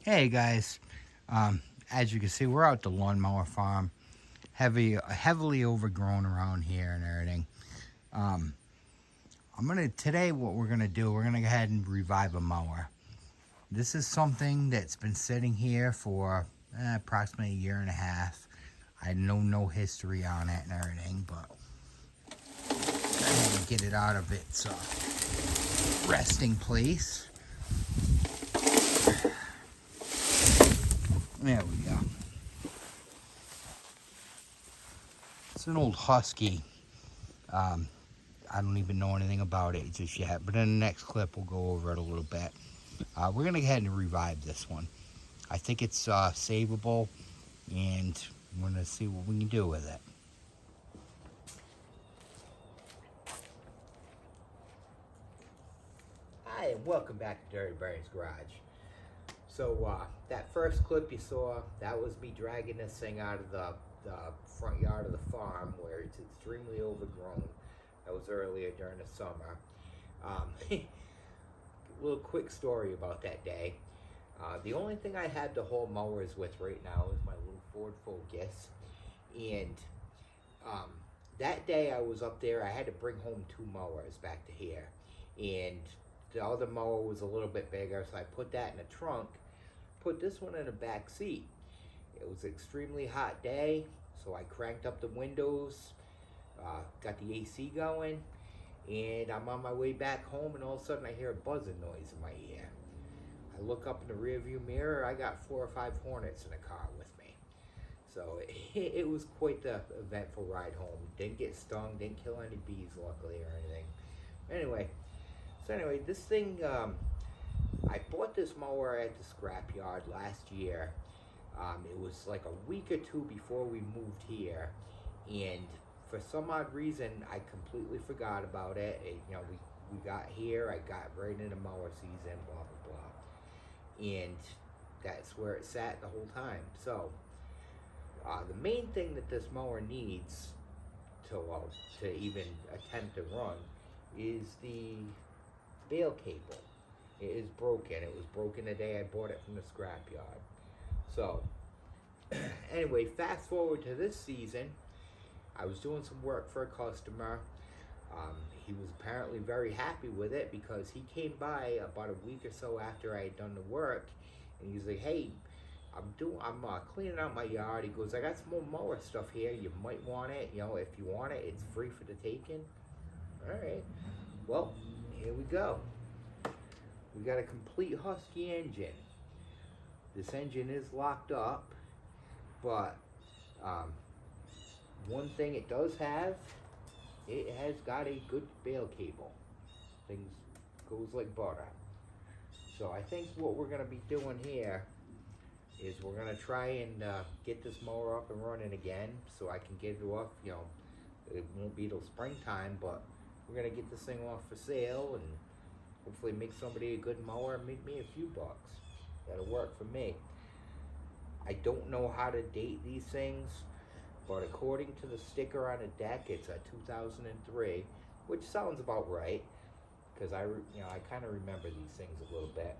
Hey guys, as you can see, we're out the lawnmower farm, heavily overgrown around here and everything. Um, today what we're gonna do, we're gonna go ahead and revive a mower. This is something that's been sitting here for approximately a year and a half. I know no history on it and everything, but I had to get it out of its resting place. There we go. It's an old Husky. I don't even know anything about it just yet, but in the next clip we'll go over it a little bit. We're gonna go ahead and revive this one. I think it's savable, and we're gonna see what we can do with it. Hi, and welcome back to Dirty Barry's Garage. So that first clip you saw, that was me dragging this thing out of the front yard of the farm where it's extremely overgrown. That was earlier during the summer. A little quick story about that day. The only thing I had to haul mowers with right now is my little Ford Focus. And that day I was up there, I had to bring home 2 mowers back to here. And the other mower was a little bit bigger, so I put that in the trunk, put this one in the back seat. It was an extremely hot day, so I cranked up the windows, got the AC going, and I'm on my way back home, and all of a sudden I hear a buzzing noise in my ear. I look up in the rearview mirror, I got 4 or 5 hornets in the car with me. So it was quite the eventful ride home. Didn't get stung, didn't kill any bees luckily or anything. Anyway, this thing, I bought this mower at the scrapyard last year. It was like a week or 2 before we moved here, and for some odd reason, I completely forgot about it. We got here, I got right into mower season, blah, blah, blah. And that's where it sat the whole time. So, the main thing that this mower needs to even attempt to run is the bail cable. It is broken. It was broken the day I bought it from the scrapyard. So, anyway, fast forward to this season. I was doing some work for a customer. He was apparently very happy with it because he came by about a week or so after I had done the work, and he was like, "Hey, I'm cleaning out my yard." He goes, "I got some more mower stuff here. You might want it. If you want it, it's free for the taking." All right. Well, here we go. We got a complete Husky engine. This engine is locked up, but one thing it does have, it has got a good bail cable. Things goes like butter. So I think what we're gonna be doing here is we're gonna try and get this mower up and running again, so I can get it off. It won't be till springtime, but we're gonna get this thing off for sale and hopefully make somebody a good mower and make me a few bucks. That'll work for me. I don't know how to date these things, but according to the sticker on the deck, it's a 2003, which sounds about right, because I kind of remember these things a little bit.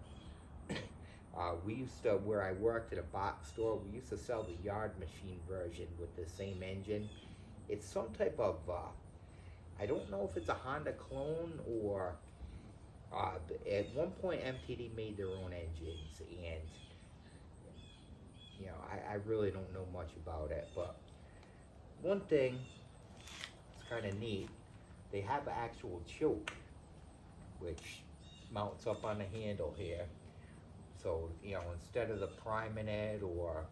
We used to, where I worked at a box store, we used to sell the yard machine version with the same engine. It's some type of, I don't know if it's a Honda clone or, at one point MTD made their own engines, and I really don't know much about it, but one thing that's kind of neat, they have an actual choke which mounts up on the handle here. So, instead of the priming it or,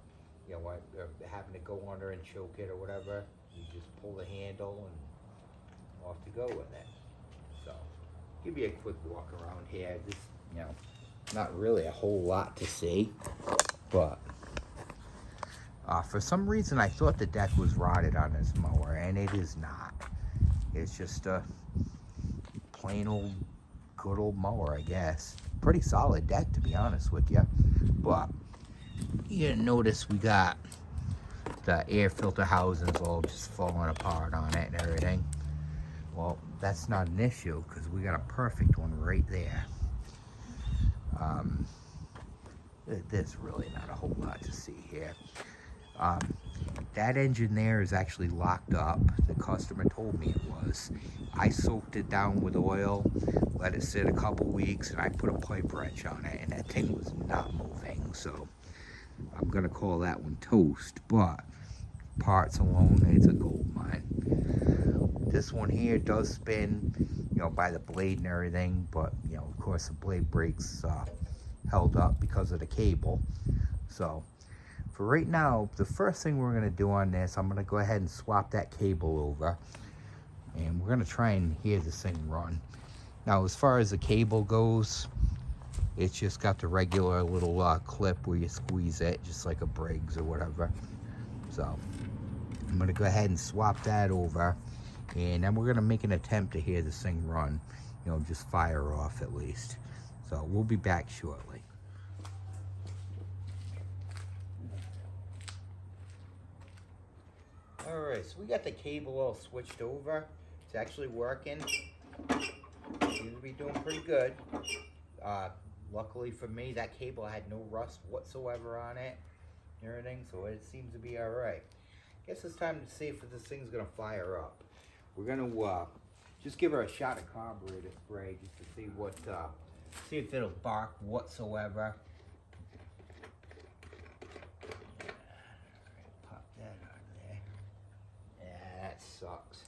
having to go under and choke it or whatever, you just pull the handle and off to go with it. So, give you a quick walk around here. Just, not really a whole lot to see, but for some reason I thought the deck was rotted on this mower, and it is not. It's just a plain old, good old mower, I guess. Pretty solid deck, to be honest with you. But you notice we got the air filter housings all just falling apart on it and everything. Well, that's not an issue because we got a perfect one right there. there's really not a whole lot to see here. That engine there is actually locked up. The customer told me it was. I soaked it down with oil, let it sit a couple weeks, and I put a pipe wrench on it, and that thing was not moving. So I'm gonna call that one toast, but parts alone, it's a gold mine. This one here does spin, you know, by the blade and everything, but, you know, of course the blade brakes held up because of the cable. So for right now, the first thing we're gonna do on this, I'm gonna go ahead and swap that cable over, and we're gonna try and hear this thing run. Now, as far as the cable goes, it's just got the regular little clip where you squeeze it, just like a Briggs or whatever. So I'm gonna go ahead and swap that over, and then we're gonna make an attempt to hear this thing run, you know, just fire off at least. So we'll be back shortly. All right, so we got the cable all switched over. It's actually working. Seems to be doing pretty good. Luckily for me, that cable had no rust whatsoever on it and everything, so it seems to be all right. Guess it's time to see if this thing's gonna fire up. We're gonna just give her a shot of carburetor spray just to see what, see if it'll bark whatsoever. Pop that out of there. Yeah, that sucks.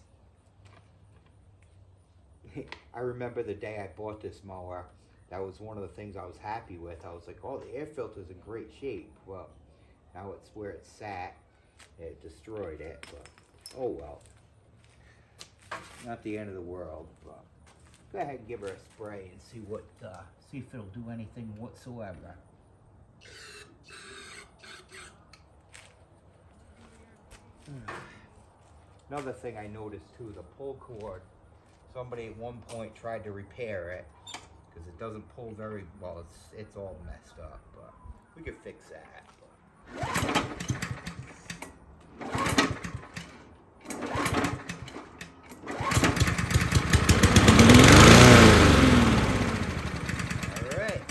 I remember the day I bought this mower. That was one of the things I was happy with. I was like, oh, the air filter's in great shape. Well, now it's where it sat. It destroyed it, but oh well. Not the end of the world, but go ahead and give her a spray and see what, see if it'll do anything whatsoever. Another thing I noticed too, the pull cord. Somebody at one point tried to repair it because it doesn't pull very well. It's all messed up, but we could fix that. All right.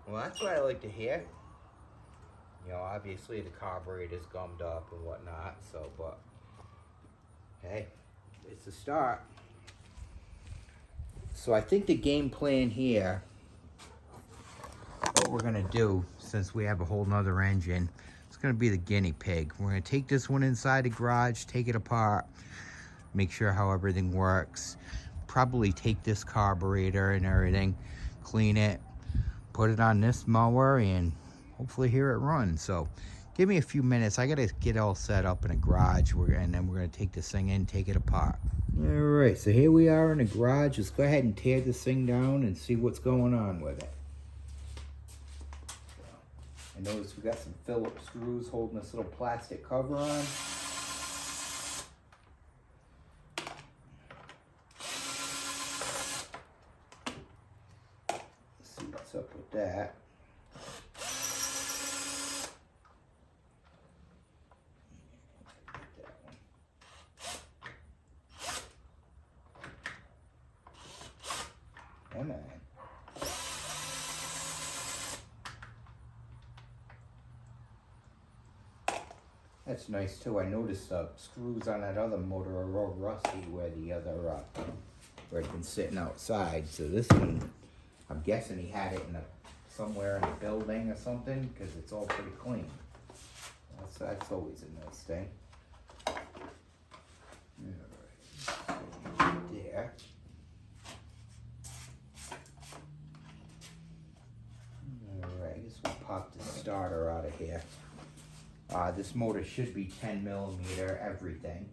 Well, that's what I like to hear. You know, obviously the carburetor's gummed up and whatnot, so, but hey, it's a start. So I think the game plan here, what we're gonna do, since we have a whole nother engine, it's gonna be the guinea pig. We're gonna take this one inside the garage, take it apart, make sure how everything works, probably take this carburetor and everything, clean it, put it on this mower, and hopefully hear it run. So give me a few minutes. I gotta get all set up in a garage, and then we're gonna take this thing in, take it apart. All right, so here we are in the garage. Let's go ahead and tear this thing down and see what's going on with it. I noticed we got some Phillips screws holding this little plastic cover on. Let's see what's up with that. Come on. That's nice too. I noticed the screws on that other motor are all rusty where the other, where it's been sitting outside. So this one, I'm guessing he had it in somewhere in a building or something, because it's all pretty clean. That's always a nice thing. All right. There. Alright, I guess we'll pop the starter out of here. This motor should be 10 millimeter everything,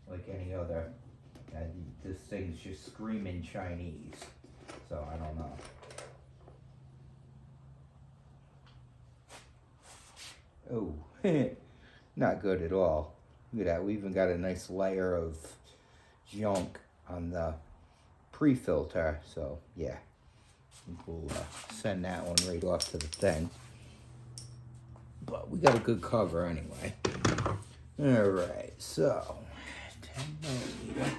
like any other. This thing's just screaming Chinese, so I don't know. Oh, not good at all. Look at that, we even got a nice layer of junk on the pre-filter, so yeah. We'll send that one right off to the thing. But we got a good cover anyway. Alright, so 10 millimeter.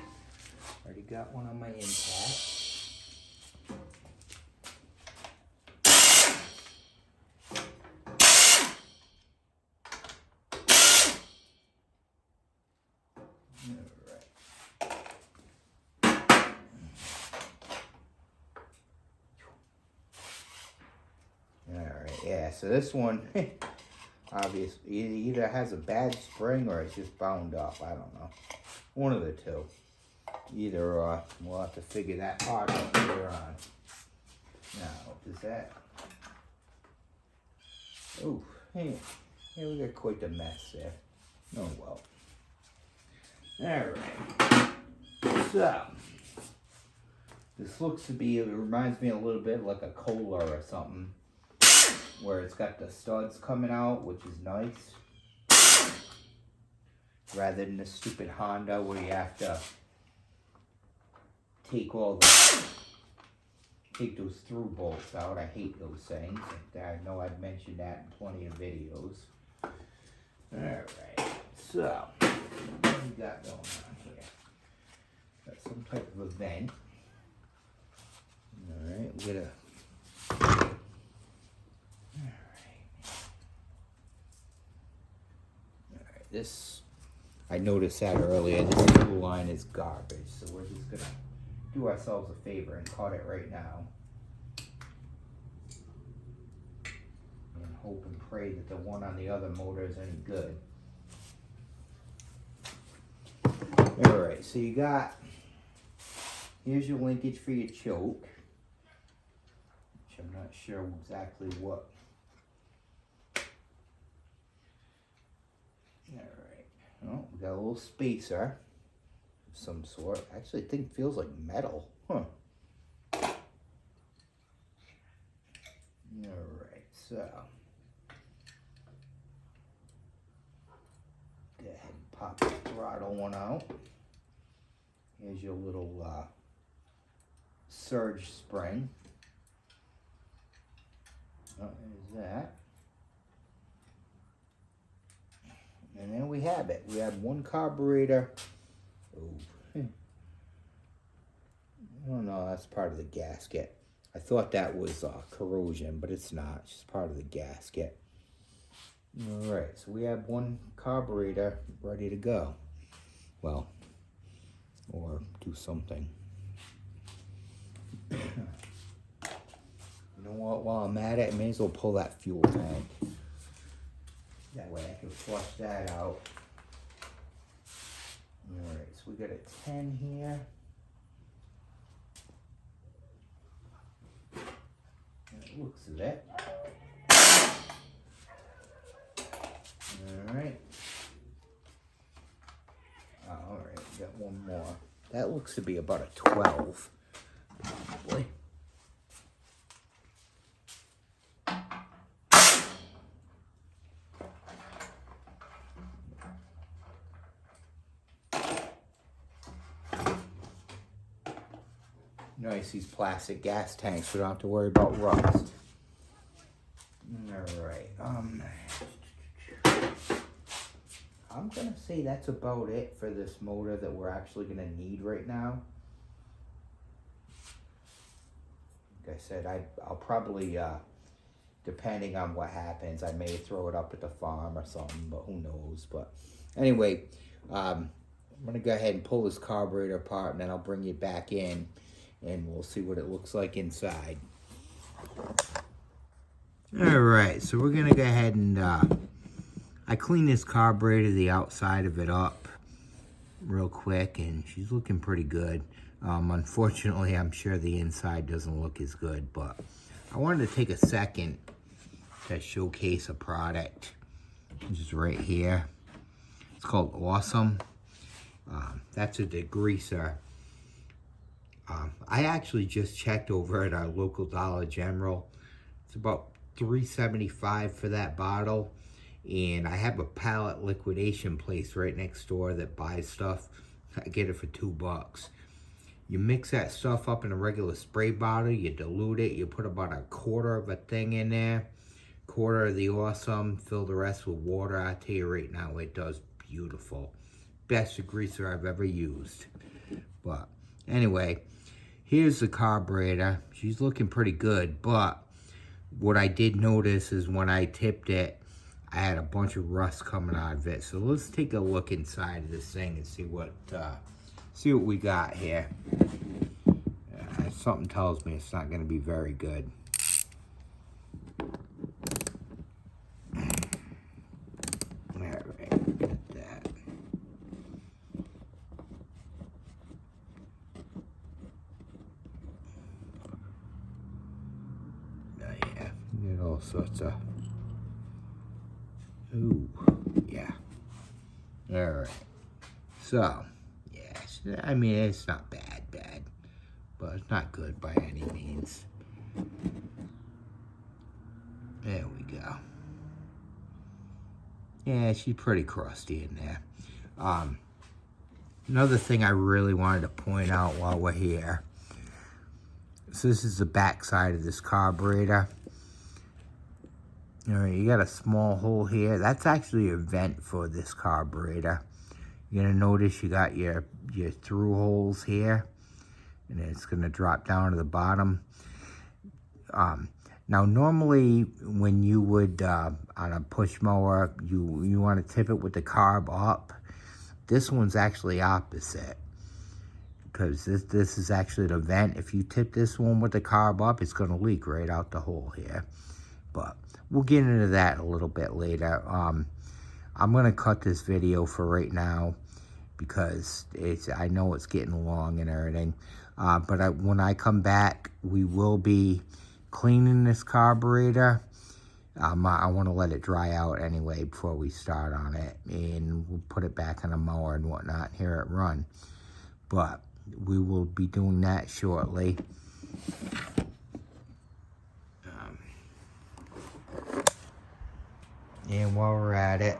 Already got one on my impact. Yeah, so this one, obviously, it either has a bad spring or it's just bound up. I don't know. One of the two. Either we'll have to figure that part out later on. Now, does that... Oh, hey, we got quite the mess there. Oh, well. Alright. So, this looks to be, it reminds me a little bit like a Kohler or something, where it's got the studs coming out, which is nice. Rather than the stupid Honda where you have to take those through bolts out. I hate those things. I know I've mentioned that in plenty of videos. Alright, so what we got going on here? Got some type of a vent. Alright, we got a... Alright, this... I noticed that earlier. This fuel line is garbage, so we're just gonna do ourselves a favor and cut it right now. And hope and pray that the one on the other motor is any good. Alright, so you got, here's your linkage for your choke, which I'm not sure exactly what. Alright, well, we got a little spacer of some sort. Actually, I think it feels like metal. Huh. Alright, so go ahead and pop the throttle one out. Here's your little surge spring. Oh, there's that. And then we have it. We have one carburetor. Oh, no, that's part of the gasket. I thought that was corrosion, but it's not. It's just part of the gasket. All right, so we have one carburetor ready to go. Well, or do something. You know what? While I'm at it, I may as well pull that fuel tank. That way I can flush that out. All right, so we got a 10 here. That looks of it. All right. All right, we got one more. That looks to be about a 12, probably. Nice, these plastic gas tanks. We don't have to worry about rust. All right. I'm gonna say that's about it for this motor that we're actually gonna need right now. Like I said, I'll probably, depending on what happens, I may throw it up at the farm or something, but who knows. But anyway, I'm gonna go ahead and pull this carburetor apart, and then I'll bring you back in, and we'll see what it looks like inside. All right, so we're gonna go ahead and I cleaned this carburetor, the outside of it up real quick, and she's looking pretty good. Unfortunately, I'm sure the inside doesn't look as good, but I wanted to take a second to showcase a product, which is right here. It's called Awesome. That's a degreaser. I actually just checked over at our local Dollar General. It's about $3.75 for that bottle. And I have a pallet liquidation place right next door that buys stuff. I get it for $2. You mix that stuff up in a regular spray bottle, you dilute it, you put about a quarter of a thing in there, quarter of the Awesome, fill the rest with water. I tell you right now, it does beautiful. Best degreaser I've ever used. But anyway, here's the carburetor. She's looking pretty good, but what I did notice is when I tipped it, I had a bunch of rust coming out of it. So let's take a look inside of this thing and see what we got here. Something tells me it's not going to be very good. get all sorts of, ooh, yeah. All right. So, yes, I mean, it's not bad, but it's not good by any means. There we go. Yeah, she's pretty crusty in there. Another thing I really wanted to point out while we're here. So this is the back side of this carburetor. All right, you got a small hole here. That's actually a vent for this carburetor. You're gonna notice you got your through holes here, and it's gonna drop down to the bottom. Now normally when you would, on a push mower, you wanna tip it with the carb up. This one's actually opposite, because this is actually the vent. If you tip this one with the carb up, it's gonna leak right out the hole here. But we'll get into that a little bit later. I'm gonna cut this video for right now because I know it's getting long and everything. But when I come back, we will be cleaning this carburetor. I want to let it dry out anyway before we start on it, and we'll put it back on the mower and whatnot and hear it run. But we will be doing that shortly. And while we're at it,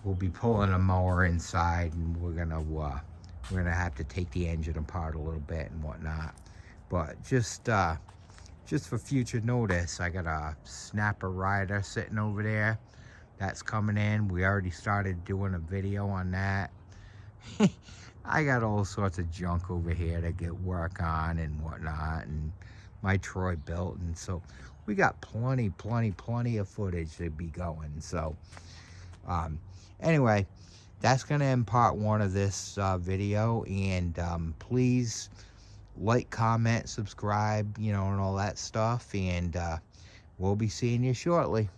we'll be pulling a mower inside, and we're gonna have to take the engine apart a little bit and whatnot. But just for future notice, I got a snapper rider sitting over there. That's coming in. We already started doing a video on that. I got all sorts of junk over here to get work on and whatnot, and my Troy built, and so we got plenty of footage to be going. So anyway, that's gonna end part one of this video, and please like, comment, subscribe, and all that stuff, and we'll be seeing you shortly.